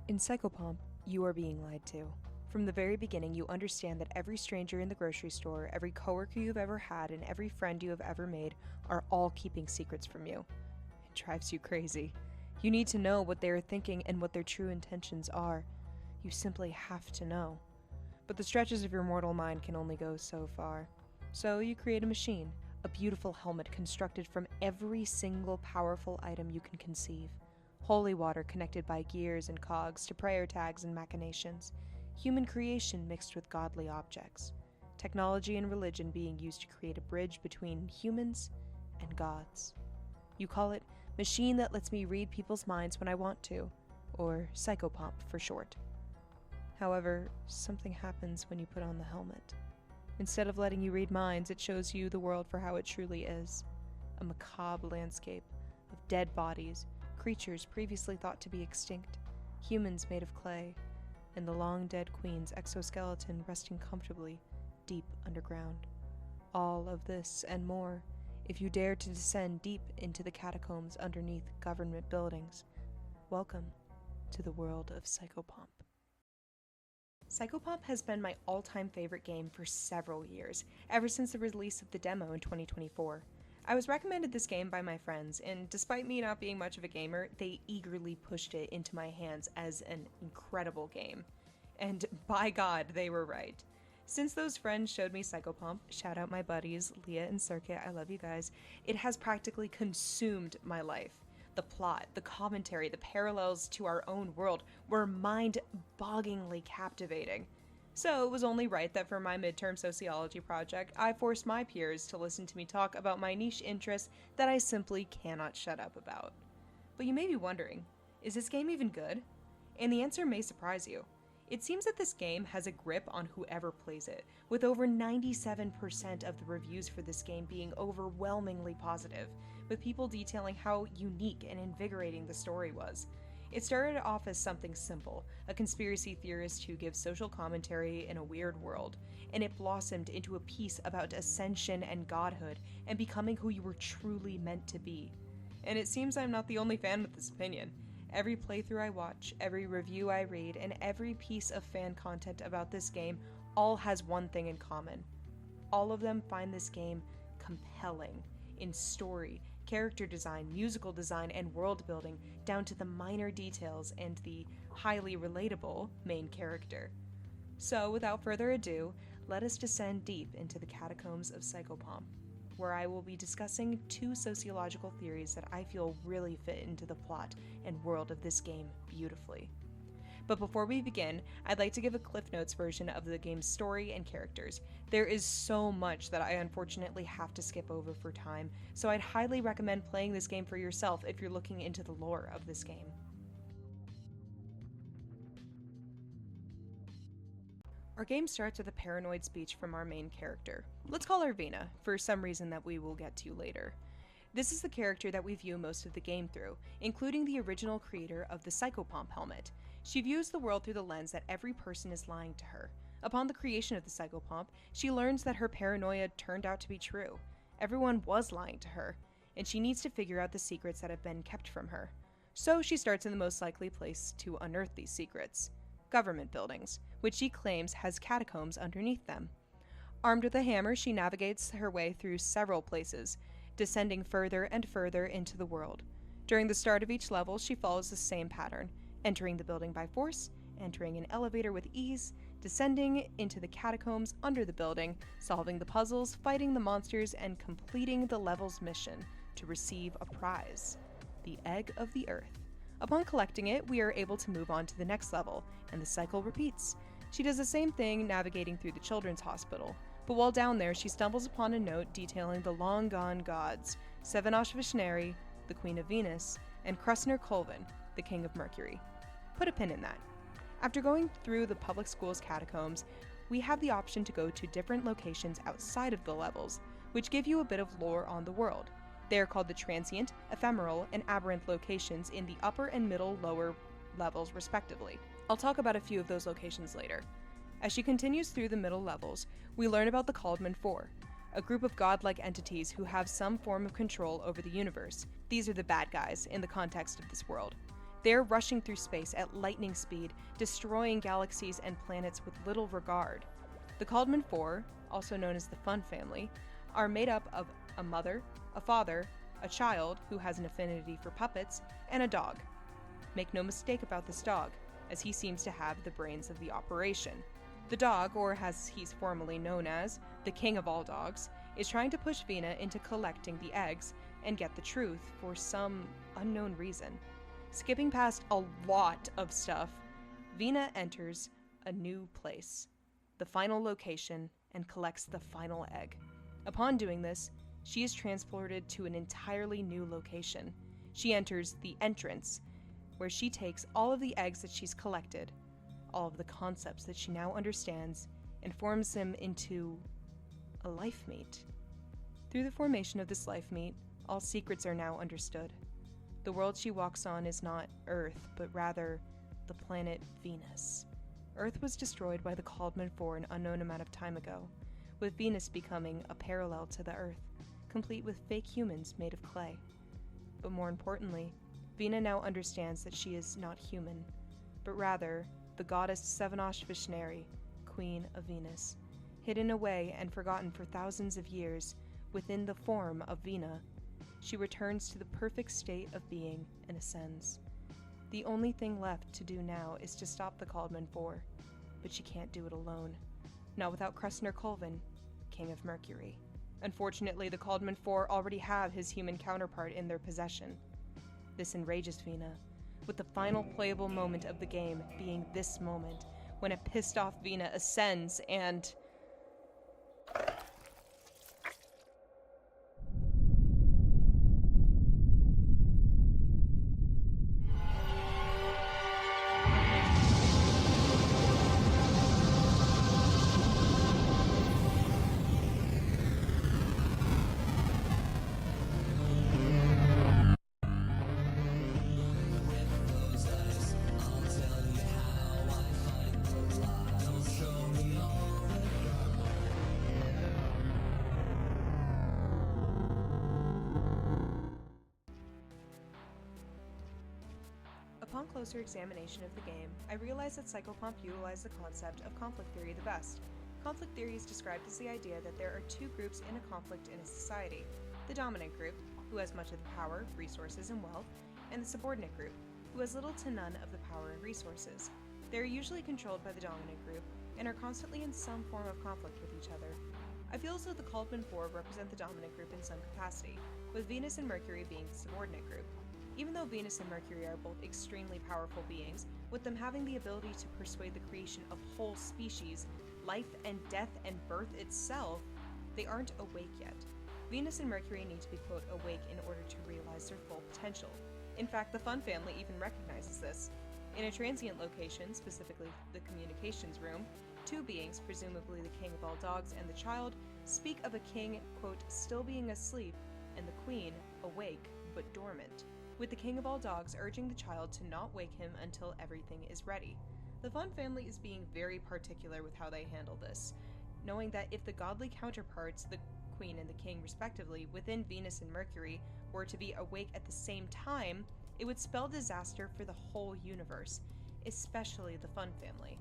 In Psychopomp, you are being lied to. From the very beginning, you understand that every stranger in the grocery store, every coworker you've ever had, and every friend you have ever made are all keeping secrets from you. It drives you crazy. You need to know what they are thinking and what their true intentions are. You simply have to know. But the stretches of your mortal mind can only go so far. So you create a machine, a beautiful helmet constructed from every single powerful item you can conceive. Holy water connected by gears and cogs to prayer tags and machinations. Human creation mixed with godly objects. Technology and religion being used to create a bridge between humans and gods. You call it machine that lets me read people's minds when I want to, or Psychopomp for short. However, something happens when you put on the helmet. Instead of letting you read minds, it shows you the world for how it truly is. A macabre landscape of dead bodies, creatures previously thought to be extinct, humans made of clay, and the long-dead queen's exoskeleton resting comfortably deep underground. All of this and more, if you dare to descend deep into the catacombs underneath government buildings. Welcome to the world of Psychopomp. Psychopomp has been my all-time favorite game for several years, ever since the release of the demo in 2024. I was recommended this game by my friends, and despite me not being much of a gamer, they eagerly pushed it into my hands as an incredible game. And by God, they were right. Since those friends showed me Psychopomp, shout out my buddies, Leah and Circuit, I love you guys, it has practically consumed my life. The plot, the commentary, the parallels to our own world were mind-bogglingly captivating. So it was only right that for my midterm sociology project, I forced my peers to listen to me talk about my niche interests that I simply cannot shut up about. But you may be wondering, is this game even good? And the answer may surprise you. It seems that this game has a grip on whoever plays it, with over 97% of the reviews for this game being overwhelmingly positive, with people detailing how unique and invigorating the story was. It started off as something simple, a conspiracy theorist who gives social commentary in a weird world, and it blossomed into a piece about ascension and godhood and becoming who you were truly meant to be. And it seems I'm not the only fan with this opinion. Every playthrough I watch, every review I read, and every piece of fan content about this game all has one thing in common. All of them find this game compelling in story, character design, musical design, and world building, down to the minor details and the highly relatable main character. So, without further ado, let us descend deep into the catacombs of Psychopomp, where I will be discussing two sociological theories that I feel really fit into the plot and world of this game beautifully. But before we begin, I'd like to give a Cliff Notes version of the game's story and characters. There is so much that I unfortunately have to skip over for time, so I'd highly recommend playing this game for yourself if you're looking into the lore of this game. Our game starts with a paranoid speech from our main character. Let's call her Vina, for some reason that we will get to later. This is the character that we view most of the game through, including the original creator of the Psychopomp helmet. She views the world through the lens that every person is lying to her. Upon the creation of the Psychopomp, she learns that her paranoia turned out to be true. Everyone was lying to her, and she needs to figure out the secrets that have been kept from her. So she starts in the most likely place to unearth these secrets: government buildings, which she claims has catacombs underneath them. Armed with a hammer, she navigates her way through several places, descending further and further into the world. During the start of each level, she follows the same pattern: entering the building by force, entering an elevator with ease, descending into the catacombs under the building, solving the puzzles, fighting the monsters, and completing the level's mission to receive a prize: the Egg of the Earth. Upon collecting it, we are able to move on to the next level, and the cycle repeats. She does the same thing navigating through the children's hospital, but while down there, she stumbles upon a note detailing the long-gone gods, Sevenosh Vishneri, the Queen of Venus, and Krusner Colvin, the King of Mercury. Put a pin in that. After going through the public school's catacombs, we have the option to go to different locations outside of the levels, which give you a bit of lore on the world. They are called the transient, ephemeral, and aberrant locations in the upper and middle lower levels respectively. I'll talk about a few of those locations later. As she continues through the middle levels, we learn about the Kaldman Four, a group of godlike entities who have some form of control over the universe. These are the bad guys in the context of this world. They are rushing through space at lightning speed, destroying galaxies and planets with little regard. The Caldman Four, also known as the Fun Family, are made up of a mother, a father, a child who has an affinity for puppets, and a dog. Make no mistake about this dog, as he seems to have the brains of the operation. The dog, or as he's formally known as, the king of all dogs, is trying to push Vina into collecting the eggs and get the truth for some unknown reason. Skipping past a lot of stuff, Vina enters a new place, the final location, and collects the final egg. Upon doing this, she is transported to an entirely new location. She enters the entrance, where she takes all of the eggs that she's collected, all of the concepts that she now understands, and forms them into a life meat. Through the formation of this life meat, all secrets are now understood. The world she walks on is not Earth, but rather the planet Venus. Earth was destroyed by the Caldman Four an unknown amount of time ago, with Venus becoming a parallel to the Earth, complete with fake humans made of clay. But more importantly, Vina now understands that she is not human, but rather the goddess Sevenosh Vishneri, Queen of Venus, hidden away and forgotten for thousands of years within the form of Vina. She returns to the perfect state of being and ascends. The only thing left to do now is to stop the Caldman Four, but she can't do it alone. Not without Kressner Colvin, King of Mercury. Unfortunately, the Caldman Four already have his human counterpart in their possession. This enrages Vina, with the final playable moment of the game being this moment, when a pissed-off Vina ascends and... Upon closer examination of the game, I realized that Psychopomp utilized the concept of conflict theory the best. Conflict theory is described as the idea that there are two groups in a conflict in a society: the dominant group, who has much of the power, resources, and wealth, and the subordinate group, who has little to none of the power and resources. They are usually controlled by the dominant group, and are constantly in some form of conflict with each other. I feel as though the Caldman Four represent the dominant group in some capacity, with Venus and Mercury being the subordinate group. Even though Venus and Mercury are both extremely powerful beings, with them having the ability to persuade the creation of whole species, life and death and birth itself, they aren't awake yet. Venus and Mercury need to be, quote, awake in order to realize their full potential. In fact, the Fun Family even recognizes this. In a transient location, specifically the communications room, two beings, presumably the king of all dogs and the child, speak of a king, quote, still being asleep, and the queen awake but dormant, with the king of all dogs urging the child to not wake him until everything is ready. The Fun Family is being very particular with how they handle this, knowing that if the godly counterparts, the queen and the king respectively, within Venus and Mercury, were to be awake at the same time, it would spell disaster for the whole universe, especially the Fun Family.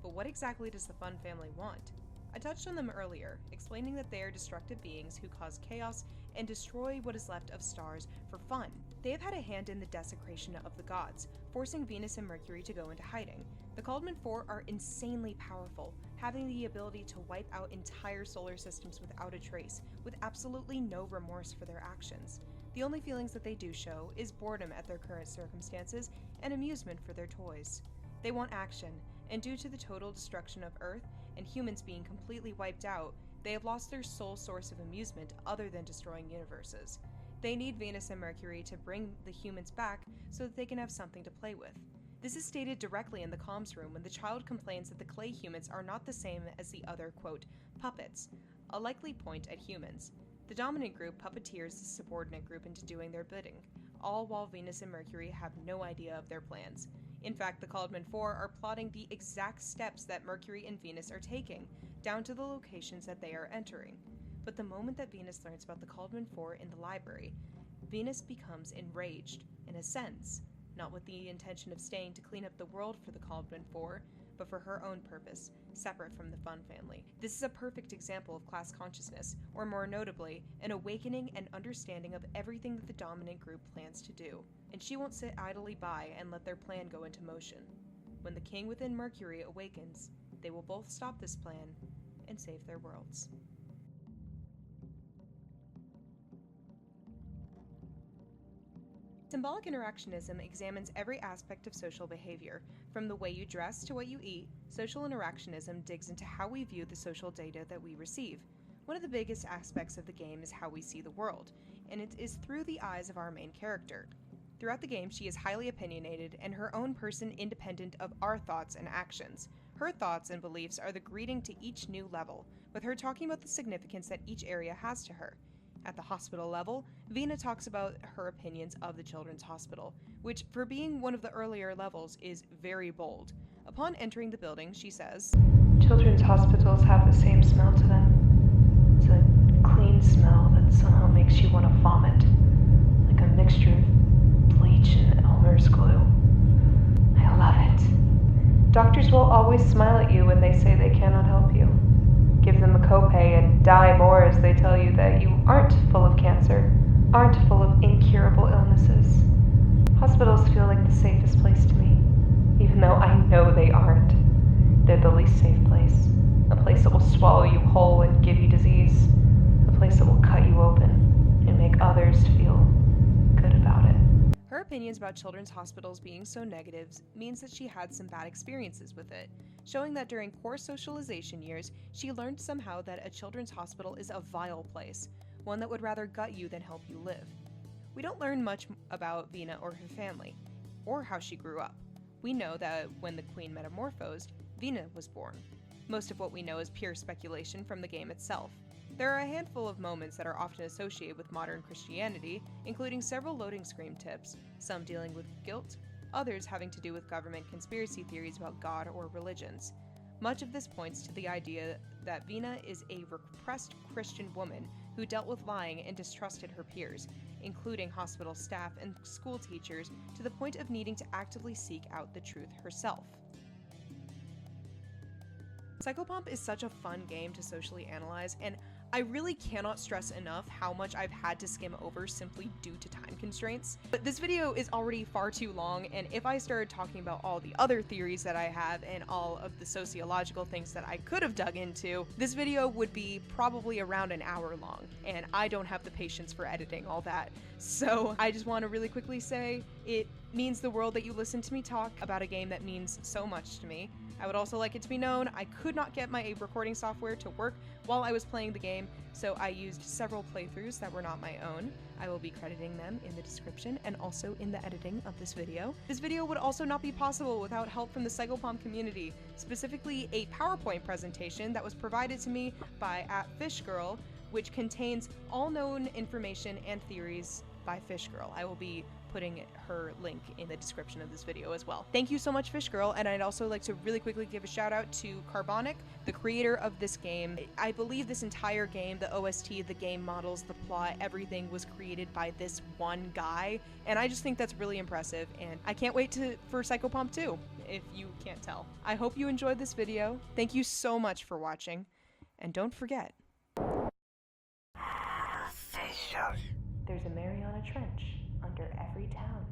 But what exactly does the Fun Family want? I touched on them earlier, explaining that they are destructive beings who cause chaos and destroy what is left of stars for fun. They have had a hand in the desecration of the gods, forcing Venus and Mercury to go into hiding. The Caldman Four are insanely powerful, having the ability to wipe out entire solar systems without a trace, with absolutely no remorse for their actions. The only feelings that they do show is boredom at their current circumstances and amusement for their toys. They want action, and due to the total destruction of Earth and humans being completely wiped out, they have lost their sole source of amusement other than destroying universes. They need Venus and Mercury to bring the humans back so that they can have something to play with. This is stated directly in the comms room when the child complains that the clay humans are not the same as the other, quote, puppets, a likely point at humans. The dominant group puppeteers the subordinate group into doing their bidding, all while Venus and Mercury have no idea of their plans. In fact, the Caldman Four are plotting the exact steps that Mercury and Venus are taking, down to the locations that they are entering. But the moment that Venus learns about the Caldman Four in the library, Venus becomes enraged and ascends, not with the intention of staying to clean up the world for the Common Four, but for her own purpose, separate from the Fun family. This is a perfect example of class consciousness, or more notably, an awakening and understanding of everything that the dominant group plans to do, and she won't sit idly by and let their plan go into motion. When the king within Mercury awakens, they will both stop this plan and save their worlds. Symbolic interactionism examines every aspect of social behavior. From the way you dress to what you eat, social interactionism digs into how we view the social data that we receive. One of the biggest aspects of the game is how we see the world, and it is through the eyes of our main character. Throughout the game, she is highly opinionated and her own person independent of our thoughts and actions. Her thoughts and beliefs are the greeting to each new level, with her talking about the significance that each area has to her. At the hospital level, Vina talks about her opinions of the Children's Hospital, which, for being one of the earlier levels, is very bold. Upon entering the building, she says, "Children's hospitals have the same smell to them. It's a clean smell that somehow makes you want to vomit, like a mixture of bleach and Elmer's glue. I love it. Doctors will always smile at you when they say they cannot help you. Give them a copay and die more as they tell you that you aren't full of cancer, aren't full of incurable illnesses. Hospitals feel like the safest place to me, even though I know they aren't. They're the least safe place. A place that will swallow you whole and give you disease. A place that will cut you open and make others feel good about it." her opinions about children's hospitals being so negative means that she had some bad experiences with it, showing that during core socialization years, she learned somehow that a children's hospital is a vile place, one that would rather gut you than help you live. We don't learn much about Vina or her family, or how she grew up. We know that when the queen metamorphosed, Vina was born. Most of what we know is pure speculation from the game itself. There are a handful of moments that are often associated with modern Christianity, including several loading screen tips, some dealing with guilt, others having to do with government conspiracy theories about God or religions. Much of this points to the idea that Vina is a repressed Christian woman who dealt with lying and distrusted her peers, including hospital staff and school teachers, to the point of needing to actively seek out the truth herself. Psychopomp is such a fun game to socially analyze, and I really cannot stress enough how much I've had to skim over simply due to time constraints. But this video is already far too long, and if I started talking about all the other theories that I have and all of the sociological things that I could have dug into, this video would be probably around an hour long, and I don't have the patience for editing all that. So I just want to really quickly say it means the world that you listen to me talk about a game that means so much to me. I would also like it to be known I could not get my recording software to work while I was playing the game, so I used several playthroughs that were not my own. I will be crediting them in the description and also in the editing of this video. This video would also not be possible without help from the Psychopomp community, specifically a PowerPoint presentation that was provided to me by @FishGirl, which contains all known information and theories by FishGirl. I will be putting her link in the description of this video as well. Thank you so much, FishGirl, and I'd also like to really quickly give a shout out to Carbonic, the creator of this game. I believe this entire game, the OST, the game models, the plot, everything was created by this one guy, and I just think that's really impressive, and I can't wait for Psychopomp 2, if you can't tell. I hope you enjoyed this video. Thank you so much for watching, and don't forget, There's a Mariana Trench under every town.